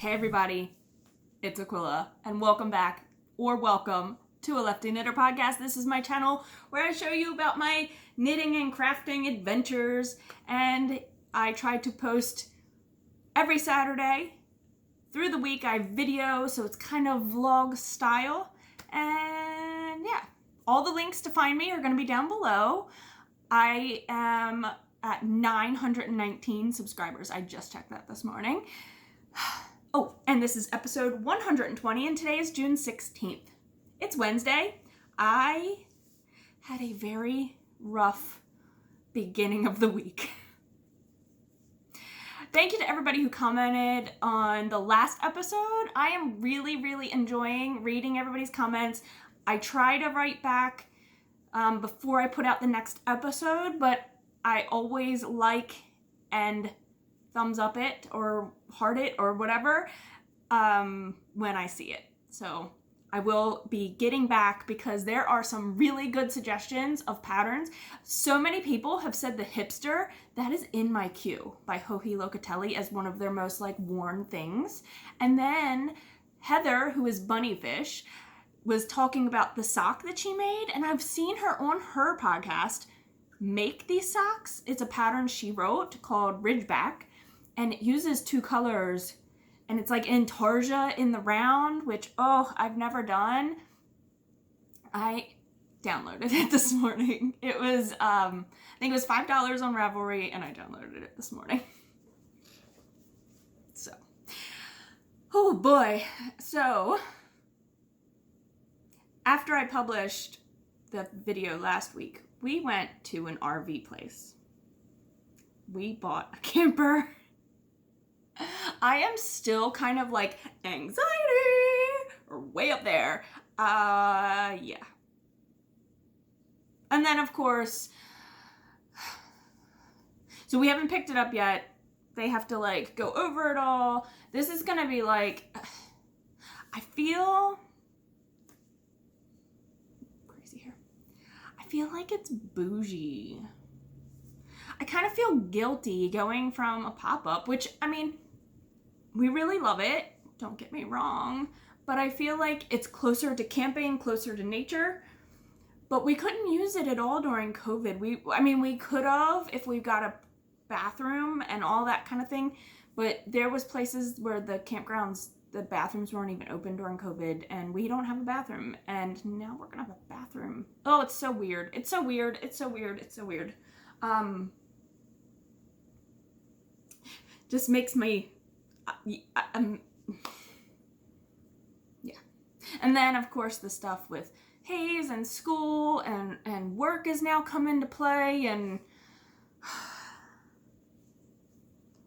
Hey everybody, it's Aquila, and welcome back, or welcome, to a Lefty Knitter podcast. This is my channel where I show you about my knitting and crafting adventures, and I try to post every Saturday. Through the week I video, so it's kind of vlog style, and yeah, all the links to find me are going to be down below. I am at 919 subscribers. I just checked that this morning. Oh, and this is episode 120, and today is June 16th. It's Wednesday. I had a very rough beginning of the week. Thank you to everybody who commented on the last episode. I am really enjoying reading everybody's comments. I try to write back before I put out the next episode, but I always like and thumbs up it or heart it or whatever when I see it. So I will be getting back because there are some really good suggestions of patterns. So many people have said the hipster. That is in my queue by Joji Locatelli as one of their most worn things. And then Heather, who is Bunnyfish, was talking about the sock that she made, and I've seen her on her podcast make these socks. It's a pattern she wrote called Ridgeback, and it uses two colors, and it's like intarsia in the round, which, I've never done. I downloaded it this morning. It was, I think it was $5 on Ravelry, and I downloaded it this morning. So, oh boy. So, after I published the video last week, we went to an RV place. We bought a camper. I am still kind of anxiety or way up there. Yeah. And then of course, so we haven't picked it up yet. They have to go over it all. This is gonna be I feel crazy here. I feel like it's bougie. I kind of feel guilty going from a pop-up, which, I mean, we really love it, don't get me wrong, but I feel like it's closer to camping, closer to nature, but we couldn't use it at all during COVID. We could have if we got a bathroom and all that kind of thing, but there was places where the campgrounds, the bathrooms weren't even open during COVID, and we don't have a bathroom, and now we're gonna have a bathroom. Oh, it's so weird. It's so weird. It's so weird. It's so weird. Just makes me, yeah. And then, of course, the stuff with Hayes and school and work is now come into play, and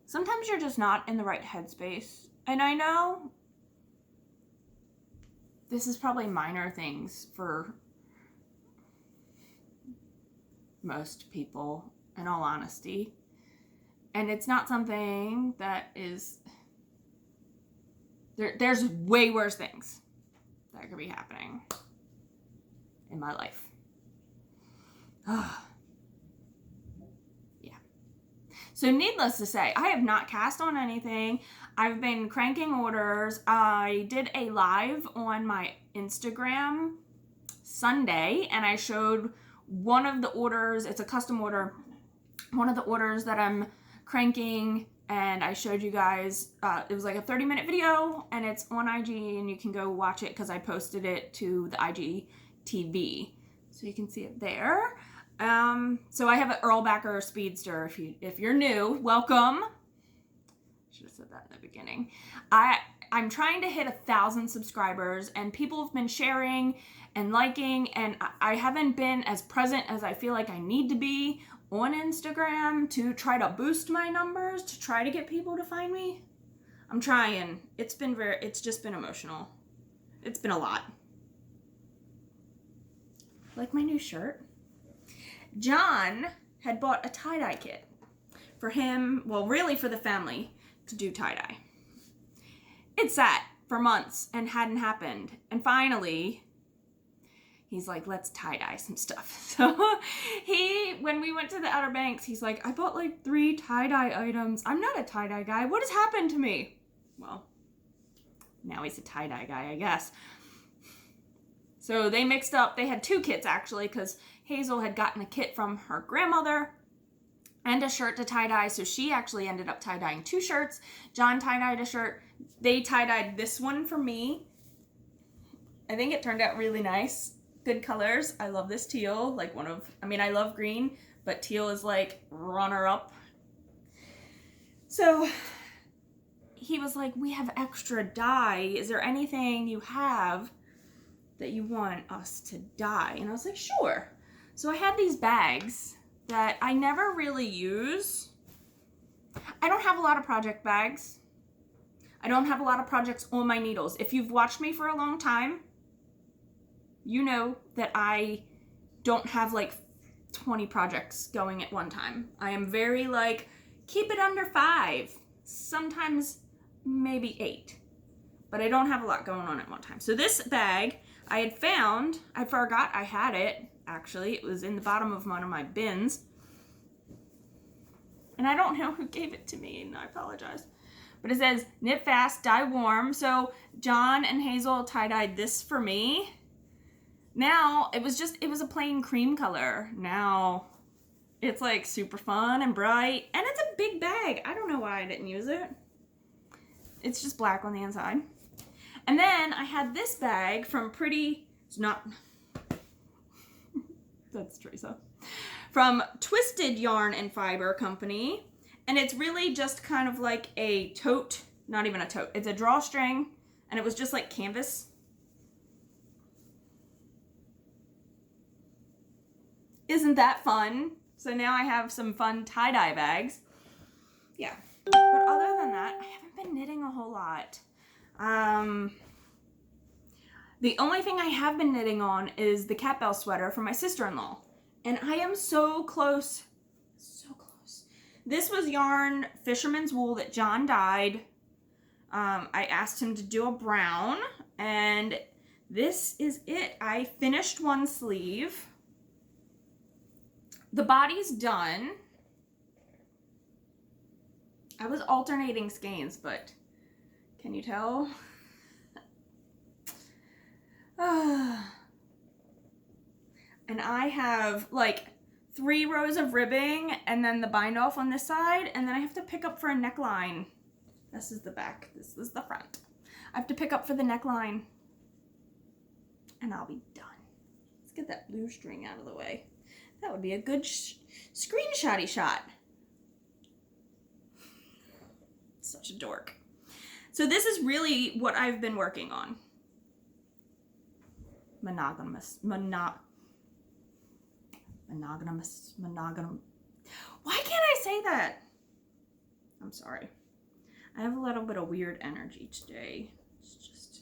sometimes you're just not in the right headspace. And I know this is probably minor things for most people, in all honesty. And it's not something that is, there's way worse things that could be happening in my life. Yeah. So needless to say, I have not cast on anything. I've been cranking orders. I did a live on my Instagram Sunday, and I showed one of the orders. It's a custom order. One of the orders that I'm cranking, and I showed you guys, it was a 30-minute video, and it's on IG, and you can go watch it because I posted it to the IGTV, so you can see it there. So I have an Erlbacher Speedster. If you're new, welcome. Should have said that in the beginning. I'm trying to hit 1,000 subscribers, and people have been sharing and liking, and I haven't been as present as I feel like I need to be on Instagram to try to boost my numbers, to try to get people to find me. I'm trying. It's just been emotional. It's been a lot. Like my new shirt. John had bought a tie-dye kit for him, well, really for the family, to do tie-dye. It sat for months and hadn't happened. And finally, he's like, let's tie-dye some stuff. So when we went to the Outer Banks, he's like, I bought 3 tie-dye items. I'm not a tie-dye guy. What has happened to me? Well, now he's a tie-dye guy, I guess. So they mixed up, they had 2 kits actually, because Hazel had gotten a kit from her grandmother and a shirt to tie-dye, so she actually ended up tie-dyeing 2 shirts. John tie-dyed a shirt. They tie-dyed this one for me. I think it turned out really nice. Good colors. I love this teal, like I love green, but teal is like runner-up. So he was like, we have extra dye. Is there anything you have that you want us to dye? And I was like, sure. So I had these bags that I never really use. I don't have a lot of project bags. I don't have a lot of projects on my needles. If you've watched me for a long time, you know that I don't have like 20 projects going at one time. I am very like, keep it under 5, sometimes maybe 8, but I don't have a lot going on at one time. So this bag I had found, I forgot I had it, actually. It was in the bottom of one of my bins. And I don't know who gave it to me, and I apologize. But it says, knit fast, dye warm. So John and Hazel tie-dyed this for me. Now, it was a plain cream color. Now, it's like super fun and bright. And it's a big bag. I don't know why I didn't use it. It's just black on the inside. And then I had this bag from that's Theresa. From Twisted Yarn and Fiber Company. And it's really just kind of like a tote, not even a tote. It's a drawstring, and it was just like canvas. Isn't that fun? So now I have some fun tie-dye bags. Yeah. But other than that, I haven't been knitting a whole lot. The only thing I have been knitting on is the Catbell sweater for my sister-in-law. And I am so close. So close. This was yarn Fisherman's Wool that John dyed. I asked him to do a brown, and this is it. I finished one sleeve. The body's done. I was alternating skeins, but can you tell? And I have like 3 rows of ribbing and then the bind off on this side, and then I have to pick up for a neckline. This is the back, this is the front. I have to pick up for the neckline and I'll be done. Let's get that blue string out of the way. That would be a good screenshotty shot. Such a dork. So this is really what I've been working on. Monogam. Why can't I say that? I'm sorry. I have a little bit of weird energy today. It's just,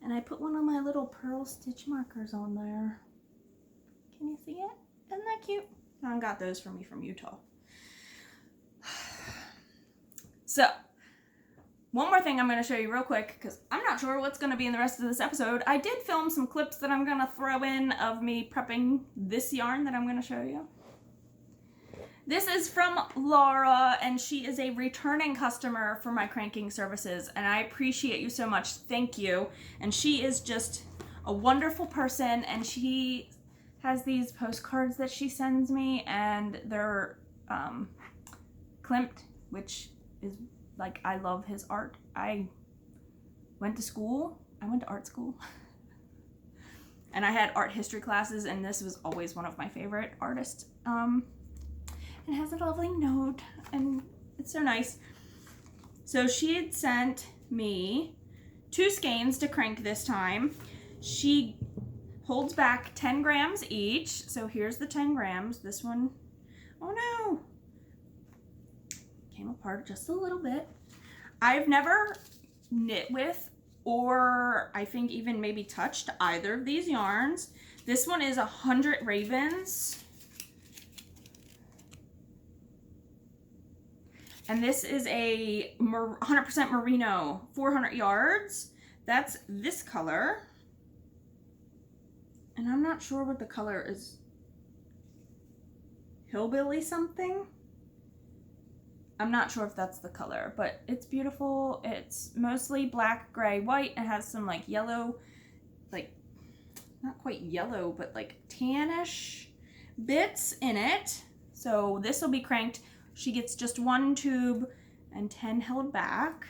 and I put one of my little pearl stitch markers on there. Can you see it? Isn't that cute? Mom got those for me from Utah. So, one more thing I'm going to show you real quick, because I'm not sure what's going to be in the rest of this episode. I did film some clips that I'm going to throw in of me prepping this yarn that I'm going to show you. This is from Laura, and she is a returning customer for my cranking services, and I appreciate you so much. Thank you. And she is just a wonderful person, and she has these postcards that she sends me, and they're Klimt, which is like, I love his art. I went to art school, and I had art history classes, and this was always one of my favorite artists. It has a lovely note, and it's so nice. So she had sent me 2 skeins to crank this time. She holds back 10 grams each. So here's the 10 grams. This one, oh no, came apart just a little bit. I've never knit with, or I think even maybe touched either of these yarns. This one is 100 Ravens. And this is a 100% merino, 400 yards. That's this color. And I'm not sure what the color is. Hillbilly something? I'm not sure if that's the color, but it's beautiful. It's mostly black, gray, white. It has some like yellow, like not quite yellow, but like tannish bits in it. So this will be cranked. She gets just 1 tube and 10 held back.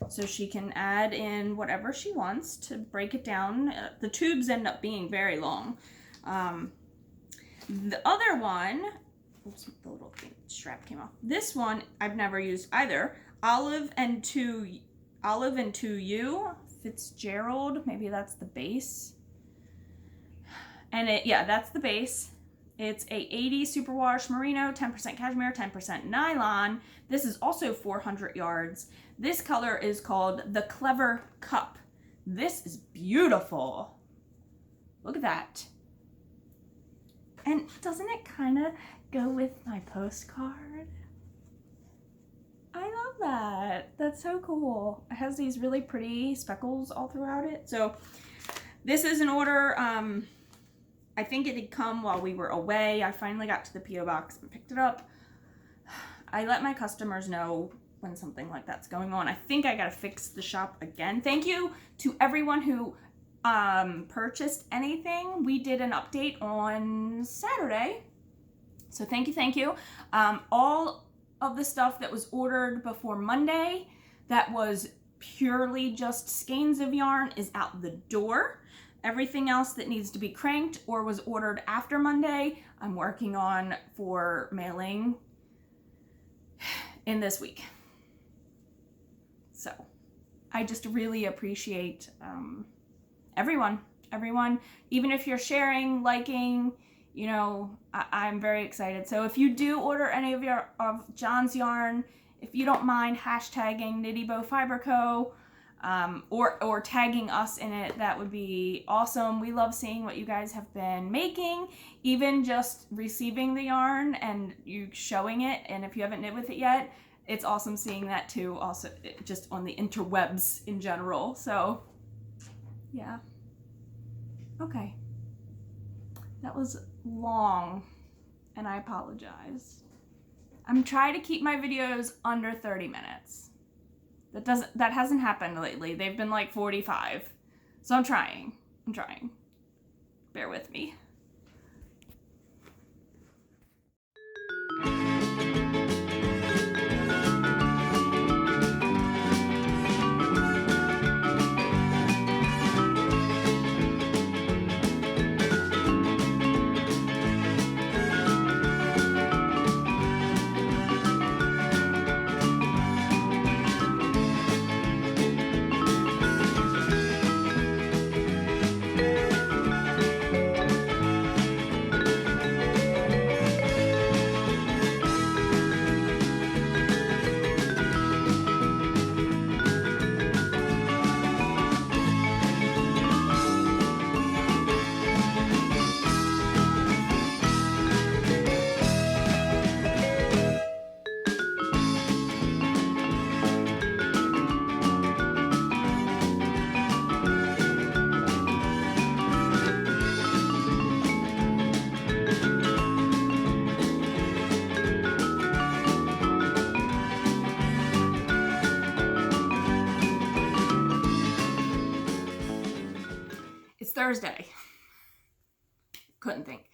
So she can add in whatever she wants to break it down. The tubes end up being very long. The other one, oops, the little strap came off. This one I've never used either. Olive and 2U Fitzgerald. Maybe that's the base. And that's the base. It's a 80 superwash merino, 10% cashmere, 10% nylon. This is also 400 yards. This color is called the Clever Cup. This is beautiful. Look at that. And doesn't it kind of go with my postcard? I love that. That's so cool. It has these really pretty speckles all throughout it. So this is an order. I think it had come while we were away. I finally got to the P.O. box and picked it up. I let my customers know when something like that's going on. I think I gotta fix the shop again. Thank you to everyone who purchased anything. We did an update on Saturday. So thank you. All of the stuff that was ordered before Monday that was purely just skeins of yarn is out the door. Everything else that needs to be cranked or was ordered after Monday, I'm working on for mailing in this week. So I just really appreciate everyone, even if you're sharing, liking, you know, I'm very excited. So if you do order any of John's yarn, if you don't mind hashtagging Knitty Bow Fiber Co. Or tagging us in it, that would be awesome. We love seeing what you guys have been making, even just receiving the yarn and you showing it. And if you haven't knit with it yet, it's awesome seeing that too, also just on the interwebs in general. So yeah. Okay. That was long and I apologize. I'm trying to keep my videos under 30 minutes. That hasn't happened lately. They've been like 45. So I'm trying. Bear with me. Thursday. Couldn't think.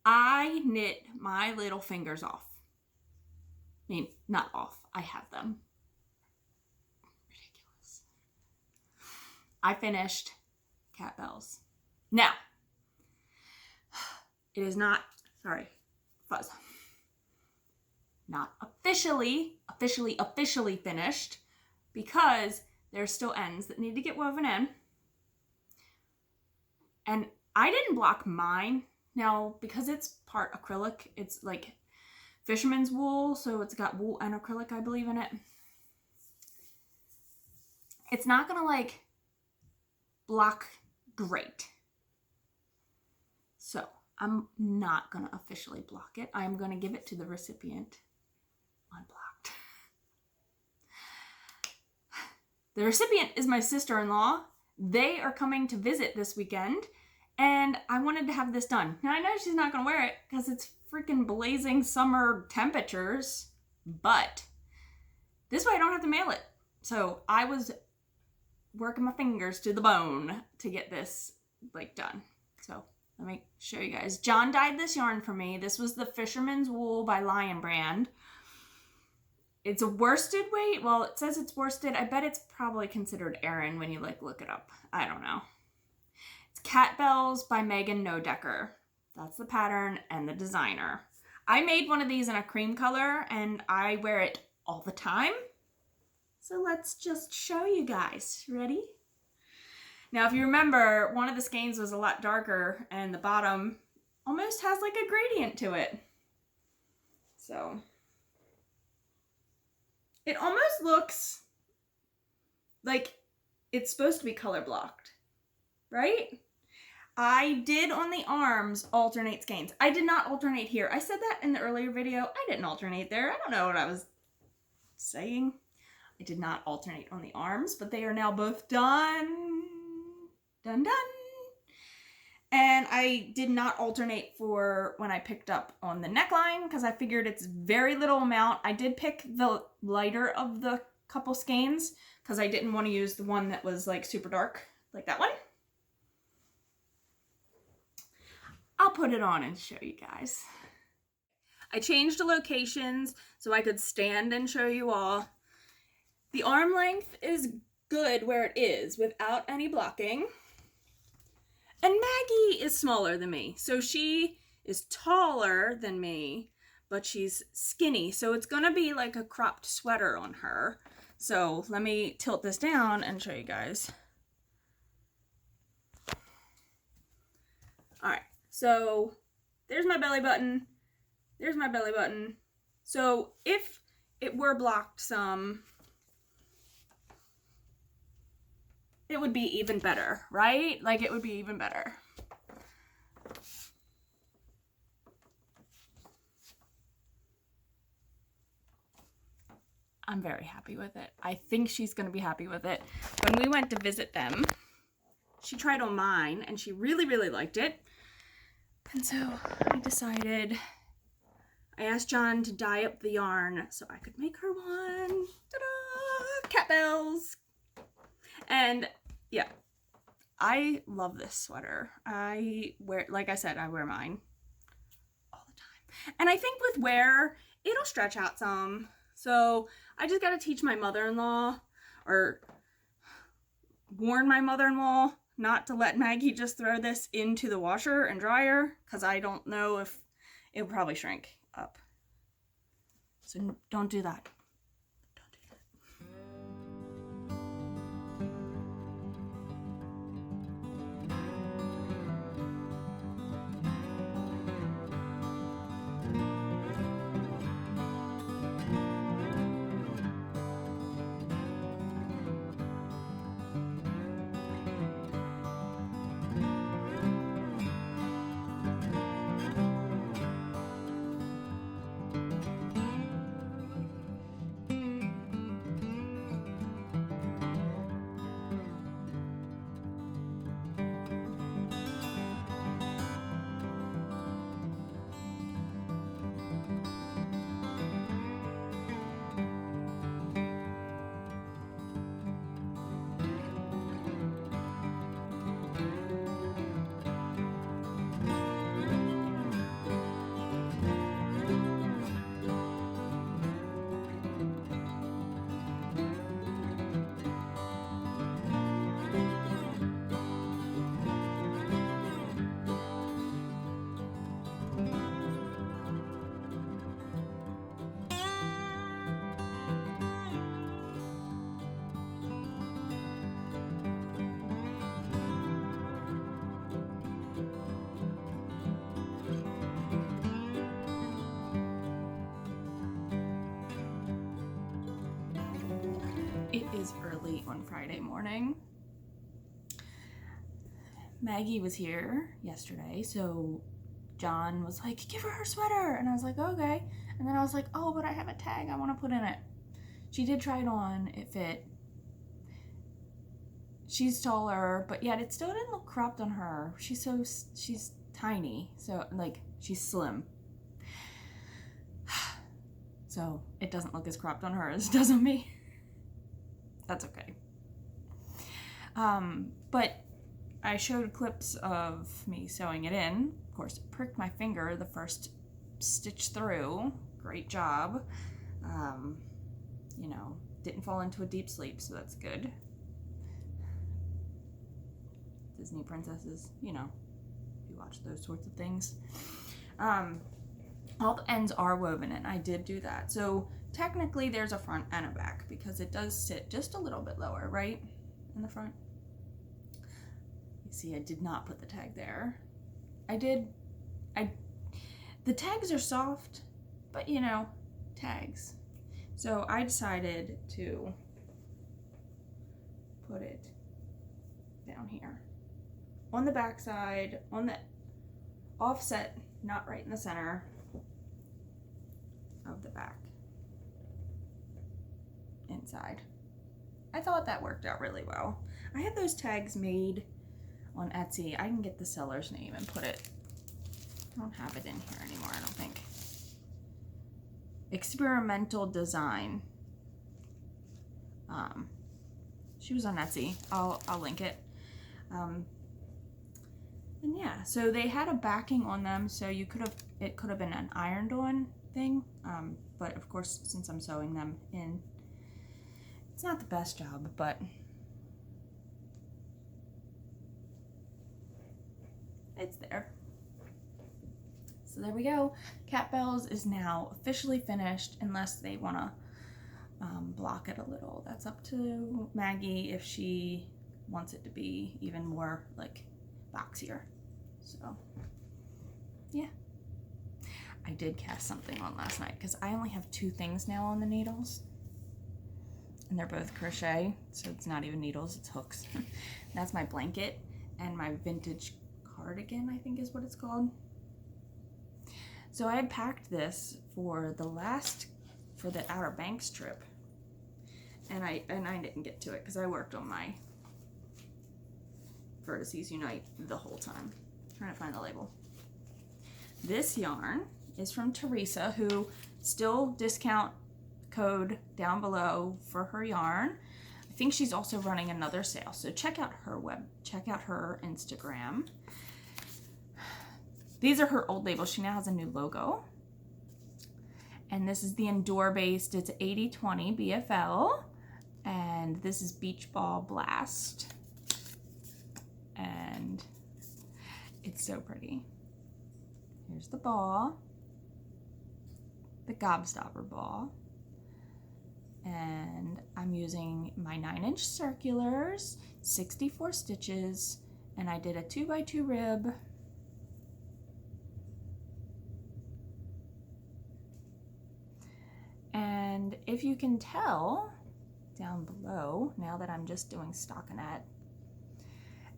I knit my little fingers off. I mean, not off. I have them. Ridiculous. I finished Catbells. Now, it is not, sorry, fuzz. Not officially finished because there's still ends that need to get woven in. And I didn't block mine. Now, because it's part acrylic, it's like fisherman's wool, so it's got wool and acrylic, I believe, in it. It's not gonna like block great. So I'm not gonna officially block it. I'm gonna give it to the recipient unblocked. The recipient is my sister-in-law. They are coming to visit this weekend, and I wanted to have this done. Now, I know she's not going to wear it because it's freaking blazing summer temperatures. But this way I don't have to mail it. So I was working my fingers to the bone to get this like done. So let me show you guys. John dyed this yarn for me. This was the Fisherman's Wool by Lion Brand. It's a worsted weight. Well, it says it's worsted. I bet it's probably considered Aran when you like look it up. I don't know. It's Catbells by Nodecker. That's the pattern and the designer. I made one of these in a cream color and I wear it all the time. So let's just show you guys. Ready? Now, if you remember, one of the skeins was a lot darker and the bottom almost has like a gradient to it. So it almost looks like it's supposed to be color blocked, right? I did on the arms alternate skeins. I did not alternate here. I said that in the earlier video. I didn't alternate there. I don't know what I was saying. I did not alternate on the arms, but they are now both done. Done. And I did not alternate for when I picked up on the neckline because I figured it's very little amount. I did pick the lighter of the couple skeins because I didn't want to use the one that was like super dark, like that one. I'll put it on and show you guys. I changed the locations so I could stand and show you all. The arm length is good where it is without any blocking. And Maggie is smaller than me, so she is taller than me, but she's skinny, so it's gonna be like a cropped sweater on her. So let me tilt this down and show you guys. All right, so there's my belly button. There's my belly button. So if it were blocked some, it would be even better, right? Like it would be even better. I'm very happy with it. I think she's gonna be happy with it. When we went to visit them, she tried on mine and she really, really liked it. And so I decided, I asked John to dye up the yarn so I could make her one. Ta-da! Catbells! And yeah, I love this sweater. I wear, like I said, I wear mine all the time. And I think with wear, it'll stretch out some. So I just got to teach my mother-in-law, or warn my mother-in-law not to let Maggie just throw this into the washer and dryer, because I don't know if it will probably shrink up. So don't do that. It is early on Friday morning. Maggie was here yesterday, so John was like, give her her sweater. And I was like, okay. And then I was like, oh, but I have a tag I want to put in it. She did try it on. It fit. She's taller, but yet it still didn't look cropped on her. She's tiny. So like she's slim. So it doesn't look as cropped on her as it does on me. That's okay. But I showed clips of me sewing it in. Of course, it pricked my finger the first stitch through. Great job. You know, didn't fall into a deep sleep, so that's good. Disney princesses, you know, you watch those sorts of things. All the ends are woven in. I did do that. So technically there's a front and a back because it does sit just a little bit lower, right? In the front. You see, I did not put the tag there. The tags are soft, but you know, tags. So I decided to put it down here on the back side, on the offset, not right in the center of the back inside. I thought that worked out really well. I had those tags made on Etsy. I can get the seller's name and put it. I don't have it in here anymore, I don't think. Experimental Design. She was on Etsy. I'll link it. And yeah, so they had a backing on them, so it could have been an ironed on thing. But of course, since I'm sewing them in, it's not the best job, but it's there. So there we go. Catbells is now officially finished, unless they want to block it a little. That's up to Maggie if she wants it to be even more like boxier. So yeah, I did cast something on last night because I only have 2 things now on the needles, and they're both crochet, so it's not even needles, it's hooks. That's my blanket and my vintage cardigan, I think is what it's called. So I had packed this for the Outer Banks trip, and I didn't get to it because I worked on my Vertices Unite the whole time. I'm trying to find the label. This yarn is from Theresa, who still discount code down below for her yarn. I think she's also running another sale, so check out her Instagram. These are her old labels. She now has a new logo. And this is the Endure based. It's 80/20 BFL. And this is Beach Ball Blast. And it's so pretty. Here's the ball. The Gobstopper ball. And I'm using my 9-inch circulars, 64 stitches, and I did a 2x2 rib. And if you can tell down below, now that I'm just doing stockinette,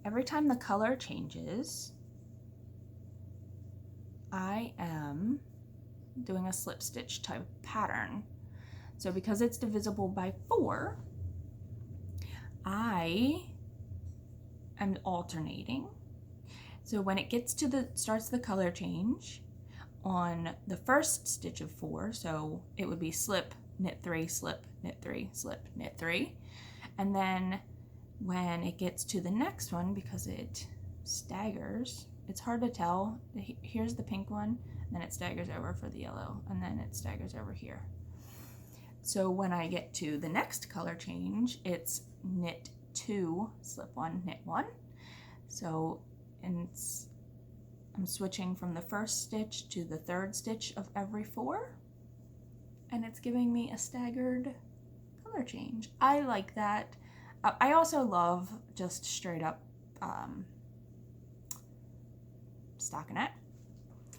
every time the color changes, I am doing a slip stitch type pattern. So because it's divisible by 4, I am alternating. So when it gets to starts the color change, on the first stitch of 4, so it would be slip, knit 3, slip, knit 3, slip, knit 3. And then when it gets to the next one, because it staggers, it's hard to tell. Here's the pink one, and then it staggers over for the yellow, and then it staggers over here. So when I get to the next color change, it's knit 2, slip 1, knit 1. So I'm switching from the first stitch to the third stitch of every 4, and it's giving me a staggered color change. I like that. I also love just straight up stockinette,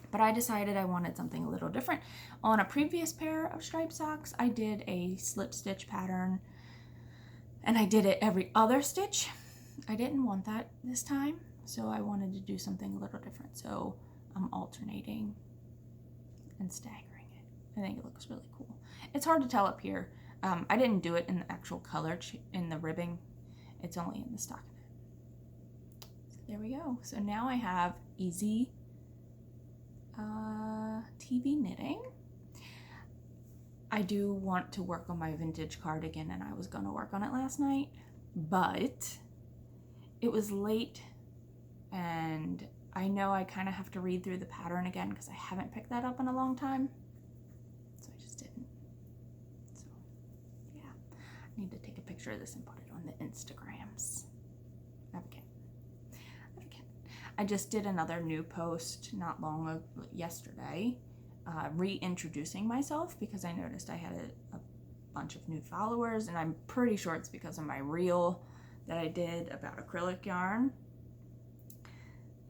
but I decided I wanted something a little different. On a previous pair of striped socks, I did a slip stitch pattern, and I did it every other stitch. I didn't want that this time, so I wanted to do something a little different. So I'm alternating and staggering it. I think it looks really cool. It's hard to tell up here. I didn't do it in the actual color in the ribbing. It's only in the stockinette. So there we go. So now I have easy TV knitting. I do want to work on my vintage cardigan, and I was going to work on it last night, but it was late, and I know I kind of have to read through the pattern again because I haven't picked that up in a long time, so I just didn't. So yeah, I need to take a picture of this and put it on the Instagrams. Okay. I just did another new post not long ago, yesterday, reintroducing myself because I noticed I had a bunch of new followers, and I'm pretty sure it's because of my reel that I did about acrylic yarn.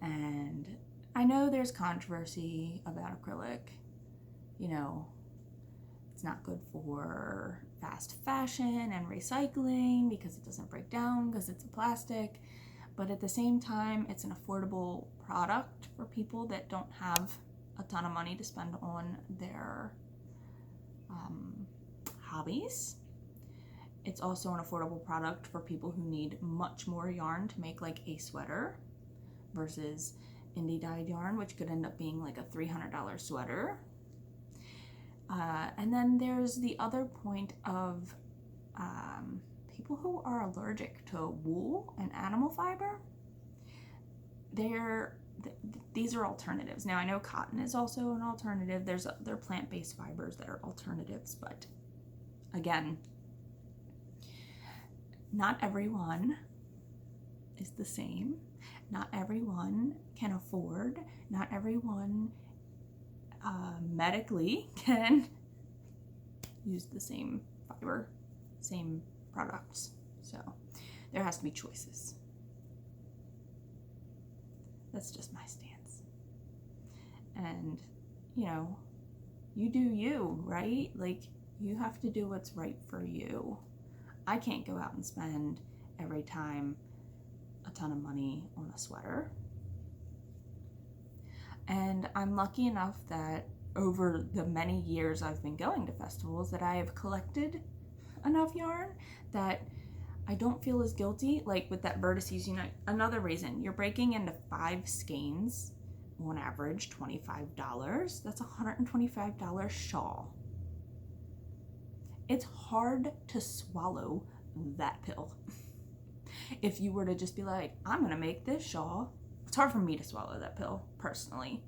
And I know there's controversy about acrylic. You know, it's not good for fast fashion and recycling because it doesn't break down because it's a plastic. But at the same time, it's an affordable product for people that don't have a ton of money to spend on their hobbies. It's also an affordable product for people who need much more yarn to make like a sweater versus indie dyed yarn, which could end up being like a $300 sweater. And then there's the other point of people who are allergic to wool and animal fiber. These are alternatives. Now I know cotton is also an alternative. There are plant-based fibers that are alternatives, but again, not everyone is the same. Not everyone can afford. Not everyone medically can use the same fiber, same products. So there has to be choices. That's just my stance. And, you know, you do you, right? Like, you have to do what's right for you. I can't go out and spend every time a ton of money on a sweater. And I'm lucky enough that over the many years I've been going to festivals that I have collected enough yarn that I don't feel as guilty. Like with that vertices, you know, another reason, you're breaking into 5 skeins on average, $25. That's a $125 shawl. It's hard to swallow that pill. If you were to just be like, I'm gonna make this shawl, it's hard for me to swallow that pill personally.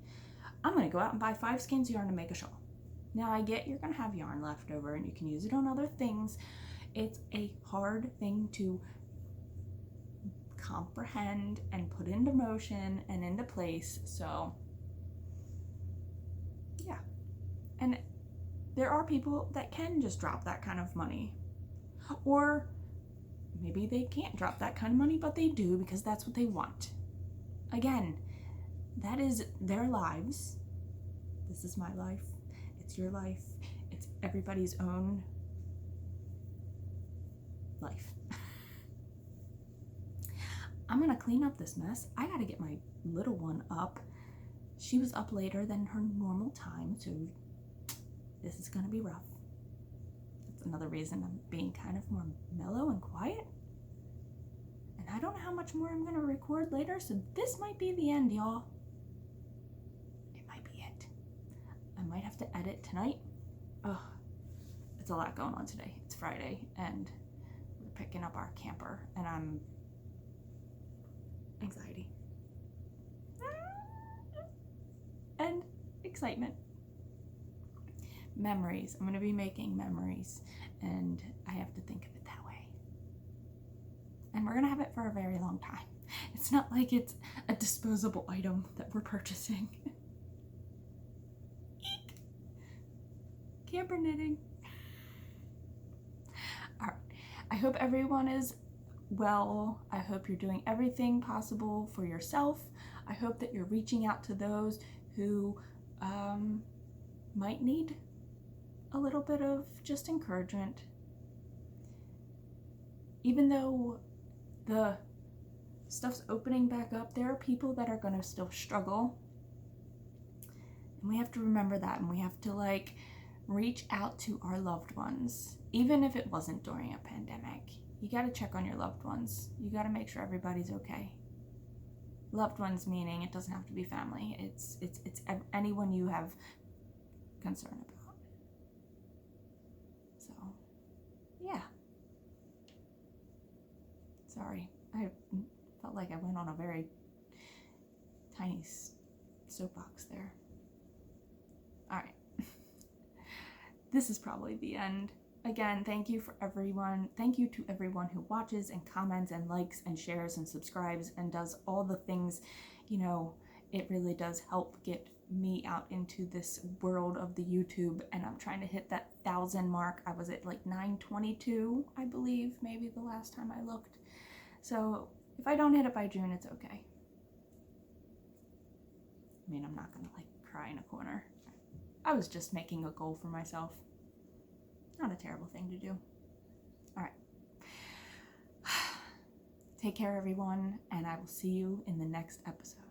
I'm gonna go out and buy 5 skeins of yarn to make a shawl. Now I get you're gonna have yarn left over and you can use it on other things. It's a hard thing to comprehend and put into motion and into place. So yeah, and there are people that can just drop that kind of money, or maybe they can't drop that kind of money, but they do because that's what they want. Again, that is their lives. This is my life. It's your life. It's everybody's own life. I'm gonna clean up this mess. I gotta get my little one up. She was up later than her normal time, so this is gonna be rough. That's another reason I'm being kind of more mellow and quiet. And I don't know how much more I'm gonna record later, so this might be the end, y'all. It might be it. I might have to edit tonight. Oh, it's a lot going on today. It's Friday, and we're picking up our camper, and I'm anxiety and excitement. Memories. I'm gonna be making memories, and I have to think of it that way. And we're gonna have it for a very long time. It's not like it's a disposable item that we're purchasing. Eek. Camper knitting. All right. I hope everyone is well. I hope you're doing everything possible for yourself. I hope that you're reaching out to those who might need a little bit of just encouragement. Even though the stuff's opening back up, there are people that are going to still struggle. And we have to remember that, and we have to like reach out to our loved ones. Even if it wasn't during a pandemic, you got to check on your loved ones. You got to make sure everybody's okay. Loved ones meaning it doesn't have to be family. It's anyone you have concern about. Sorry, I felt like I went on a very tiny soapbox there. All right. This is probably the end. Again, thank you for everyone. Thank you to everyone who watches and comments and likes and shares and subscribes and does all the things. You know, it really does help get me out into this world of the YouTube, and I'm trying to hit that 1,000 mark. I was at like 922, I believe, maybe the last time I looked. So if I don't hit it by June, it's okay. I mean, I'm not gonna like cry in a corner. I was just making a goal for myself. Not a terrible thing to do. All right. Take care, everyone, and I will see you in the next episode.